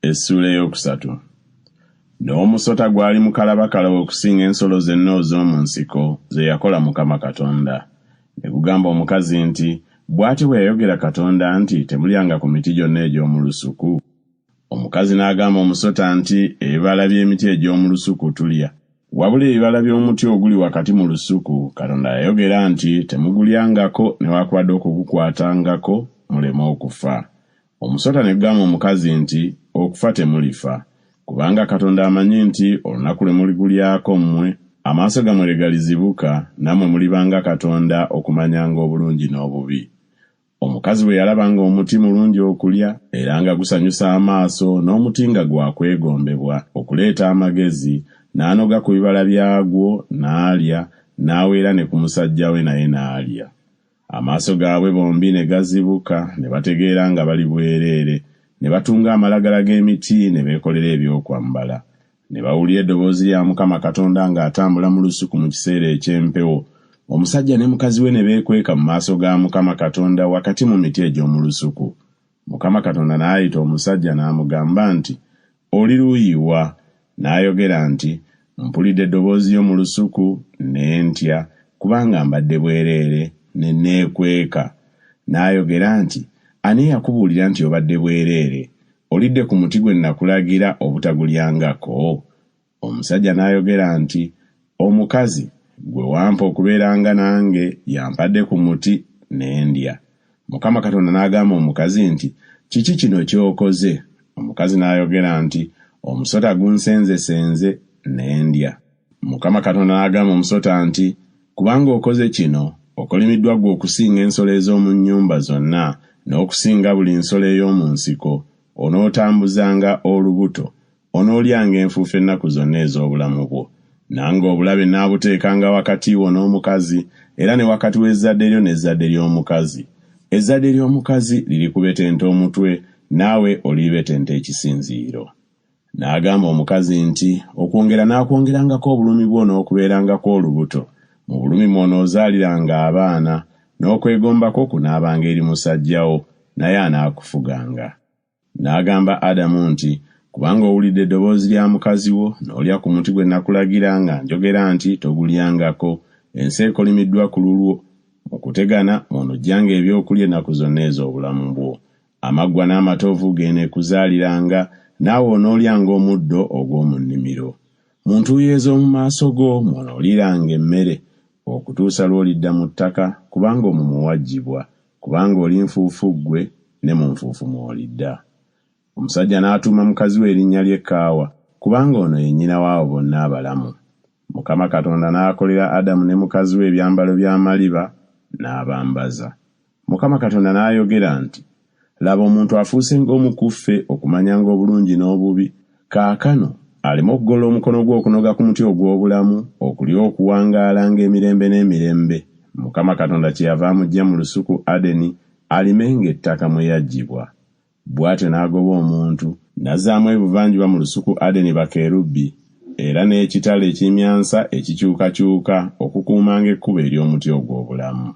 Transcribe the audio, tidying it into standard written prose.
Essuula eyokusatu. N'omusota gwali mukalabakala okusinga ensolo zonna ez'omu nsiko ze yakola Mukama Katonda. Ne gugamba omukazi nti, bw'ati bwe yayogera Katonda nti, temulyanga ku miti gyonna egy'omu lusuku. Omukazi n'agamba omusota nti, ebibala by'emiti egy'omu lusuku tulya. Wabula ebibala by'omuti oguli wakati mu lusuku, Katonda yayogera nti, temugulyangako newaakubadde okugukwatangako muleme okufa. Omusota ne gugamba omukazi nti, okufa temulifa. Kubanga Katonda amanyi nti olunaku lwe muligulyako mmwe, amaaso gammwe lwe galizibuka, nammwe mulibanga Katonda okumanyanga obulungi n'obubi. Omukazi bwe yalabanga omuti mulungi okulya, era nga gusanyusa amaaso, n'omuti nga gwakwegombebwa okuleeta amagezi, n'anoga ku bibala byagwo, n'alya, n'aweera ne ku musajja we naye n'alya. Amaaso gaabwe bombi ne gazibuka, ne bategeera nga bali bwereere, ne batunga amalagala g'emiti ne beekolera ebyokwambala. Ne bawulira eddoboozi lya Mukama Katonda ng'atambula mu lusuku mu kiseera eky'empewo. Omusajja ne mukazi we ne beekweka mu maaso ga Mukama Katonda wakati mu miti egy'omu lusuku. Mukama Katonda n'ayita omusajja n'amugamba nti, oli luuyi wa? N'ayogera nti, mpulidde eddoboozi lyo mu lusuku ne ntya, kubanga mbadde bwereere ne neekweka. N'ayogera nti, ani yakubuulira nti obadde bwereere? Olidde ku muti gwe nakulagira obutagulyangako? Omusajja n'ayogera nti, omukazi gwe wampa okubeeranga nange yampadde ku muti ne ndya. Mukama Katonda n'agamba omukazi nti, kiki kino ky'okoze? Omukazi n'ayogera nti, omusota gunsenzesenze ne ndya. Mukama Katonda n'agamba omusota nti, kubanga okoze kino, okolimiddwa gwe okusinga ensolo ez'omu nnyumba zonna, n'okusinga buli nsolo ey'omu nsiko. Onootambuzanga olubuto, onoolyanga enfuufu ennaku zonna ez'obulamu bwo. Nange obulabe n'abuteekanga wakati wo n'omukazi, era ne wakati w'ezzadde lyo n'ezzadde ly'omukazi. Ezzadde ly'omukazi lirikubetenta omutwe, naawe olibetenta ekisinziiro. N'agamba omukazi nti, okwongera n'akwongerangako obulumi bwo n'okubeerangako olubuto. Mu bulumi mw'onoozaaliranga abaana, n'okwegombako kunaabanga eri musajjawo, naye anaakufuganga. N'agamba Adamu nti, kubanga owulidde eddoboozi lya mukazi wo, n'olya ku muti gwe nakulagira nga njogera nti togulyangako, ensi ekolimiddwa ku lulwo. Mu kutegana mw'onoggyanga ebyokulya ennaku zonna ez'obulamu bwo. Amaggwa n'amatovu geeneekuzaaliranga, naawe onoolyanga omuddo ogw'omu nnimiro. Mu ntuuyo ez'omu maaso go mw'onooliranga emmere, okutuusa lw'olidda mu ttaka, kubanga omwo muwaggyibwa, kubanga oli nfuufu ggwe, ne mu nfuufu mw'olidda. Omusajja n'atuuma mukazi we erinnya lye Kaawa, kubanga ono ye nnyina waabo bonna abalamu. Mukama Katonda n'akolera Adamu ne mukazi we ebyambalo by'amaliba, n'abambaza. Mukama Katonda n'ayogera nti, laba omuntu afuuse ng'omukuffe okumanyanga obulungi n'obubi. Kaakano aleme okugola omukono gwe okunoga ku muti ogw'obulamu, okulya okuwangaala ng'emirembe n'emirembe. Mukama Katonda kyeyava amuggya mu lusuku Adeni, alimenga ettaka mwe yaggyibwa. Bw'atyo n'agoba omuntu, n'azzaamu ebuvanjuba mu lusuku Adeni bakerubbi, era n'ekitala ekimyansa ekikyukakyuka okukuumanga ekkubo ery'omuti ogw'obulamu.